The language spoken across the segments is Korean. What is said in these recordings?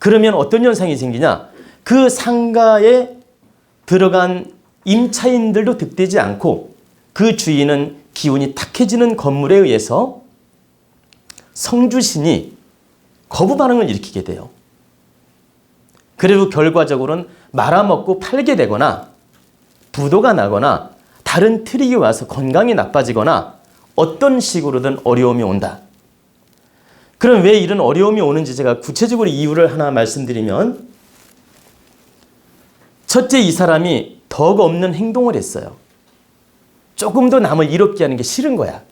그러면 어떤 현상이 생기냐? 그 상가에 들어간 임차인들도 득되지 않고 그 주인은 기운이 탁해지는 건물에 의해서 성주신이 거부 반응을 일으키게 돼요. 그리고 결과적으로는 말아먹고 팔게 되거나 부도가 나거나 다른 트릭이 와서 건강이 나빠지거나 어떤 식으로든 어려움이 온다. 그럼 왜 이런 어려움이 오는지 제가 구체적으로 이유를 하나 말씀드리면, 첫째, 이 사람이 덕 없는 행동을 했어요. 조금 더 남을 이롭게 하는 게 싫은 거야.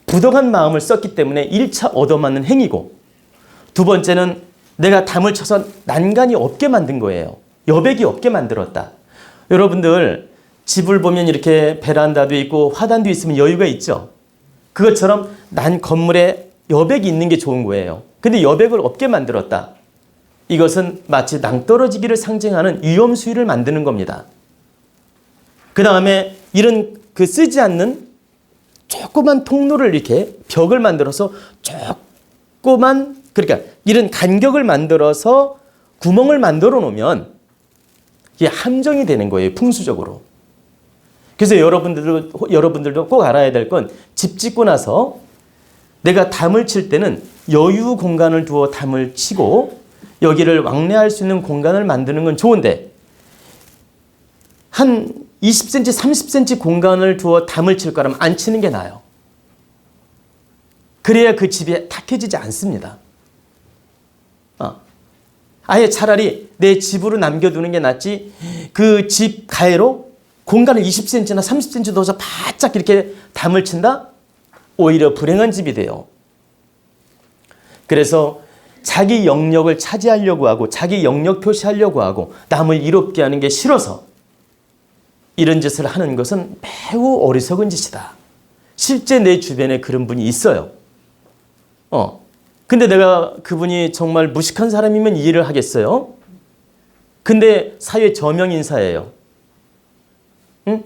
부덕한 마음을 썼기 때문에 1차 얻어맞는 행위고, 두 번째는 내가 담을 쳐서 난간이 없게 만든 거예요. 여백이 없게 만들었다. 여러분들 집을 보면 이렇게 베란다도 있고 화단도 있으면 여유가 있죠. 그것처럼 난 건물에 여백이 있는 게 좋은 거예요. 근데 여백을 없게 만들었다. 이것은 마치 낭떠러지기를 상징하는 위험 수위를 만드는 겁니다. 그 다음에 이런 쓰지 않는 조그만 통로를 이렇게 벽을 만들어서 조그만, 그러니까 이런 간격을 만들어서 구멍을 만들어 놓으면 이게 함정이 되는 거예요, 풍수적으로. 그래서 여러분들도 꼭 알아야 될 건, 집 짓고 나서 내가 담을 칠 때는 여유 공간을 두어 담을 치고 여기를 왕래할 수 있는 공간을 만드는 건 좋은데, 한 20cm, 30cm 공간을 두어 담을 칠 거라면 안 치는 게 나아요. 그래야 그 집이 탁해지지 않습니다. 아예 차라리 내 집으로 남겨두는 게 낫지, 그 집 가해로 공간을 20cm나 30cm 넣어서 바짝 이렇게 담을 친다? 오히려 불행한 집이 돼요. 그래서 자기 영역을 차지하려고 하고 자기 영역 표시하려고 하고 남을 이롭게 하는 게 싫어서 이런 짓을 하는 것은 매우 어리석은 짓이다. 실제 내 주변에 그런 분이 있어요. 근데 내가 그분이 정말 무식한 사람이면 이해를 하겠어요? 근데 사회 저명 인사예요. 응?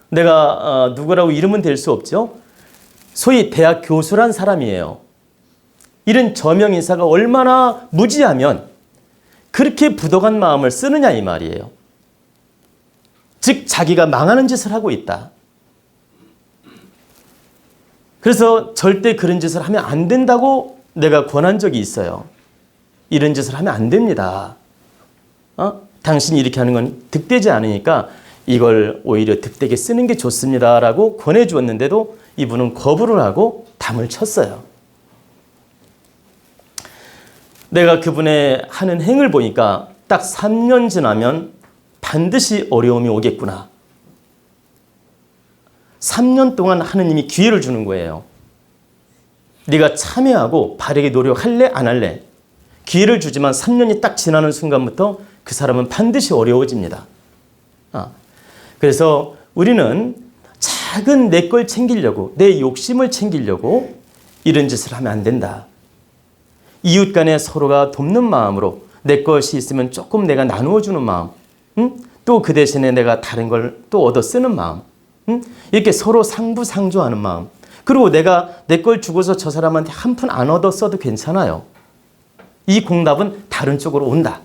내가 누구라고 이름은 될 수 없죠? 소위 대학 교수란 사람이에요. 이런 저명 인사가 얼마나 무지하면 그렇게 부덕한 마음을 쓰느냐 이 말이에요. 즉 자기가 망하는 짓을 하고 있다. 그래서 절대 그런 짓을 하면 안 된다고 내가 권한 적이 있어요. 이런 짓을 하면 안 됩니다. 당신이 이렇게 하는 건 득되지 않으니까 이걸 오히려 득되게 쓰는 게 좋습니다 라고 권해주었는데도 이분은 거부를 하고 담을 쳤어요. 내가 그분의 하는 행을 보니까 딱 3년 지나면 반드시 어려움이 오겠구나. 3년 동안 하느님이 기회를 주는 거예요. 네가 참여하고 바르게 노력할래 안 할래? 기회를 주지만 3년이 딱 지나는 순간부터 그 사람은 반드시 어려워집니다. 그래서 우리는 작은 내 걸 챙기려고, 내 욕심을 챙기려고 이런 짓을 하면 안 된다. 이웃 간에 서로가 돕는 마음으로 내 것이 있으면 조금 내가 나누어 주는 마음, 또 그 대신에 내가 다른 걸 또 얻어 쓰는 마음, 이렇게 서로 상부상조하는 마음. 그리고 내가 내 걸 주고서 저 사람한테 한 푼 안 얻어 써도 괜찮아요. 이 공답은 다른 쪽으로 온다.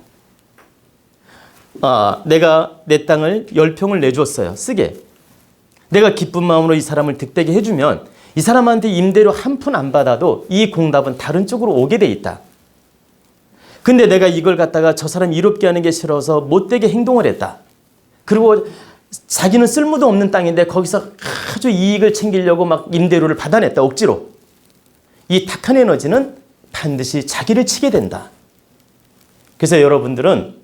내가 내 땅을 10평을 내줬어요. 쓰게. 내가 기쁜 마음으로 이 사람을 득되게 해주면 이 사람한테 임대료 한 푼 안 받아도 이 공답은 다른 쪽으로 오게 돼 있다. 근데 내가 이걸 갖다가 저 사람 이롭게 하는 게 싫어서 못되게 행동을 했다. 그리고 자기는 쓸모도 없는 땅인데 거기서 아주 이익을 챙기려고 막 임대료를 받아냈다. 억지로. 이 탁한 에너지는 반드시 자기를 치게 된다. 그래서 여러분들은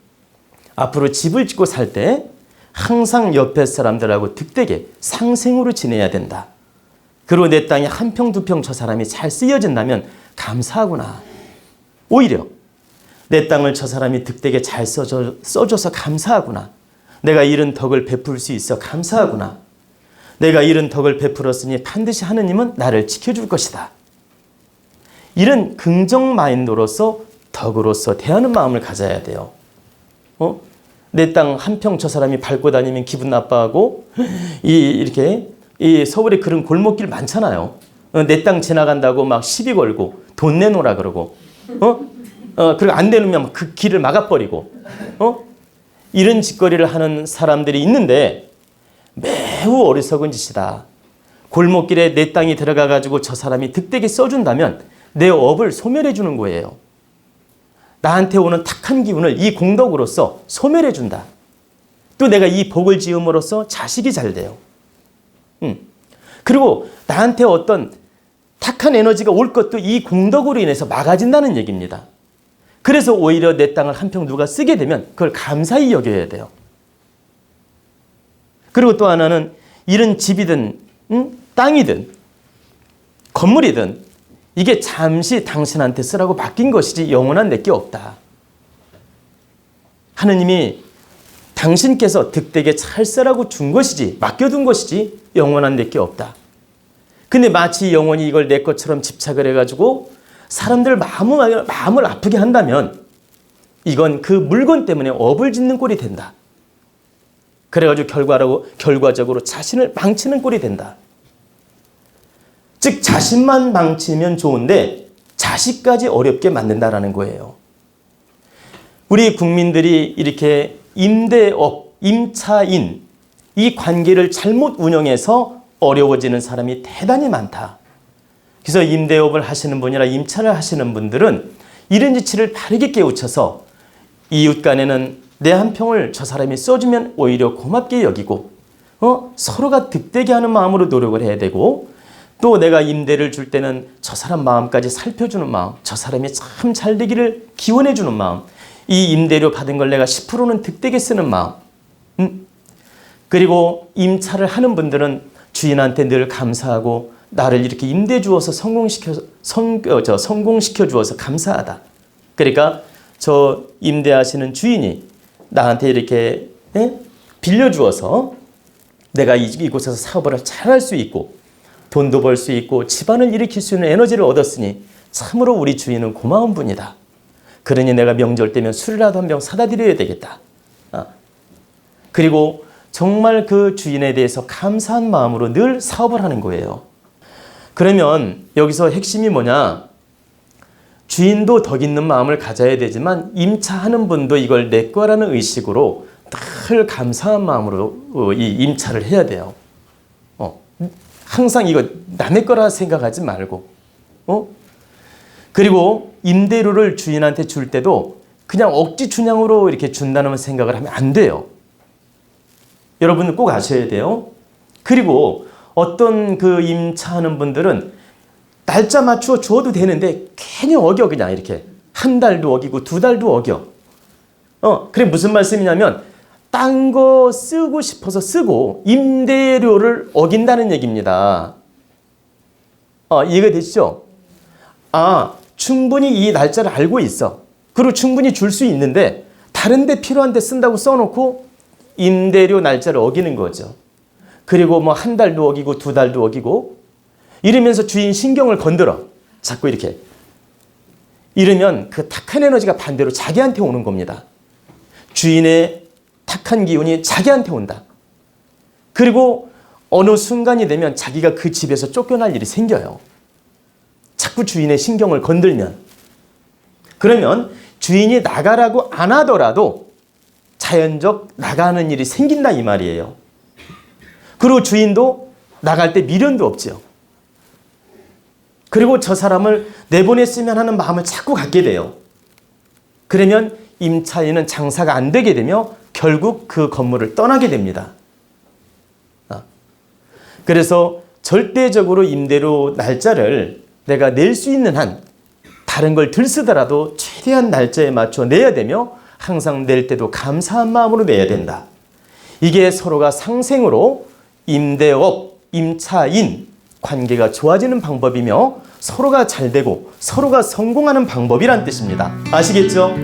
앞으로 집을 짓고 살 때 항상 옆에 사람들하고 득되게 상생으로 지내야 된다. 그리고 내 땅이 한 평, 두 평 저 사람이 잘 쓰여진다면 감사하구나. 오히려 내 땅을 저 사람이 득되게 잘 써줘서 감사하구나. 내가 이런 덕을 베풀 수 있어 감사하구나. 내가 이런 덕을 베풀었으니 반드시 하느님은 나를 지켜줄 것이다. 이런 긍정 마인드로서 덕으로서 대하는 마음을 가져야 돼요. 내 땅 한 평 저 사람이 밟고 다니면 기분 나빠하고 이렇게 서울에 그런 골목길 많잖아요. 내 땅 지나간다고 막 시비 걸고 돈 내놓으라 그러고 그리고 안 내놓으면 그 길을 막아버리고, 이런 짓거리를 하는 사람들이 있는데 매우 어리석은 짓이다. 골목길에 내 땅이 들어가가지고 저 사람이 득되게 써준다면 내 업을 소멸해 주는 거예요. 나한테 오는 탁한 기운을 이 공덕으로서 소멸해 준다. 또 내가 이 복을 지음으로써 자식이 잘 돼요. 그리고 나한테 어떤 탁한 에너지가 올 것도 이 공덕으로 인해서 막아진다는 얘기입니다. 그래서 오히려 내 땅을 한 평 누가 쓰게 되면 그걸 감사히 여겨야 돼요. 그리고 또 하나는 이런 집이든 땅이든 건물이든 이게 잠시 당신한테 쓰라고 맡긴 것이지 영원한 내게 없다. 하느님이 당신께서 득되게 잘 쓰라고 준 것이지, 맡겨둔 것이지 영원한 내게 없다. 근데 마치 영원히 이걸 내 것처럼 집착을 해가지고 사람들 마음을 아프게 한다면 이건 그 물건 때문에 업을 짓는 꼴이 된다. 그래가지고 결과적으로 자신을 망치는 꼴이 된다. 즉 자신만 망치면 좋은데 자식까지 어렵게 만든다라는 거예요. 우리 국민들이 이렇게 임대업, 임차인 이 관계를 잘못 운영해서 어려워지는 사람이 대단히 많다. 그래서 임대업을 하시는 분이나 임차를 하시는 분들은 이런 이치를 바르게 깨우쳐서 이웃 간에는 내 한 평을 저 사람이 써주면 오히려 고맙게 여기고 서로가 득되게 하는 마음으로 노력을 해야 되고, 또 내가 임대를 줄 때는 저 사람 마음까지 살펴주는 마음, 저 사람이 참 잘 되기를 기원해 주는 마음, 이 임대료 받은 걸 내가 10%는 득되게 쓰는 마음, 그리고 임차를 하는 분들은 주인한테 늘 감사하고 나를 이렇게 임대 주어서 성공시켜 주어서 감사하다. 그러니까 저 임대하시는 주인이 나한테 이렇게 빌려 주어서 내가 이곳에서 사업을 잘할 수 있고 돈도 벌 수 있고 집안을 일으킬 수 있는 에너지를 얻었으니 참으로 우리 주인은 고마운 분이다. 그러니 내가 명절 때면 술이라도 한 병 사다 드려야 되겠다. 그리고 정말 그 주인에 대해서 감사한 마음으로 늘 사업을 하는 거예요. 그러면 여기서 핵심이 뭐냐? 주인도 덕 있는 마음을 가져야 되지만 임차하는 분도 이걸 내 거라는 의식으로 늘 감사한 마음으로 이 임차를 해야 돼요. 항상 이거 남의 거라 생각하지 말고. 그리고 임대료를 주인한테 줄 때도 그냥 억지 춘향으로 이렇게 준다는 생각을 하면 안 돼요. 여러분은 꼭 아셔야 돼요. 그리고 어떤 그 임차하는 분들은 날짜 맞추어 주어도 되는데 괜히 어겨, 그냥 이렇게. 한 달도 어기고 두 달도 어겨. 그게 무슨 말씀이냐면 딴 거 쓰고 싶어서 쓰고 임대료를 어긴다는 얘기입니다. 이해가 되시죠? 충분히 이 날짜를 알고 있어. 그리고 충분히 줄 수 있는데 다른 데 필요한 데 쓴다고 써놓고 임대료 날짜를 어기는 거죠. 그리고 뭐 한 달도 어기고 두 달도 어기고 이러면서 주인 신경을 건드려. 자꾸 이렇게. 이러면 그 탁한 에너지가 반대로 자기한테 오는 겁니다. 주인의 탁한 기운이 자기한테 온다. 그리고 어느 순간이 되면 자기가 그 집에서 쫓겨날 일이 생겨요. 자꾸 주인의 신경을 건들면. 그러면 주인이 나가라고 안 하더라도 자연적 나가는 일이 생긴다 이 말이에요. 그리고 주인도 나갈 때 미련도 없죠. 그리고 저 사람을 내보냈으면 하는 마음을 자꾸 갖게 돼요. 그러면 임차인은 장사가 안 되게 되며 결국 그 건물을 떠나게 됩니다. 그래서 절대적으로 임대료 날짜를 내가 낼 수 있는 한 다른 걸 들 쓰더라도 최대한 날짜에 맞춰 내야 되며 항상 낼 때도 감사한 마음으로 내야 된다. 이게 서로가 상생으로 임대업, 임차인 관계가 좋아지는 방법이며 서로가 잘 되고 서로가 성공하는 방법이란 뜻입니다. 아시겠죠?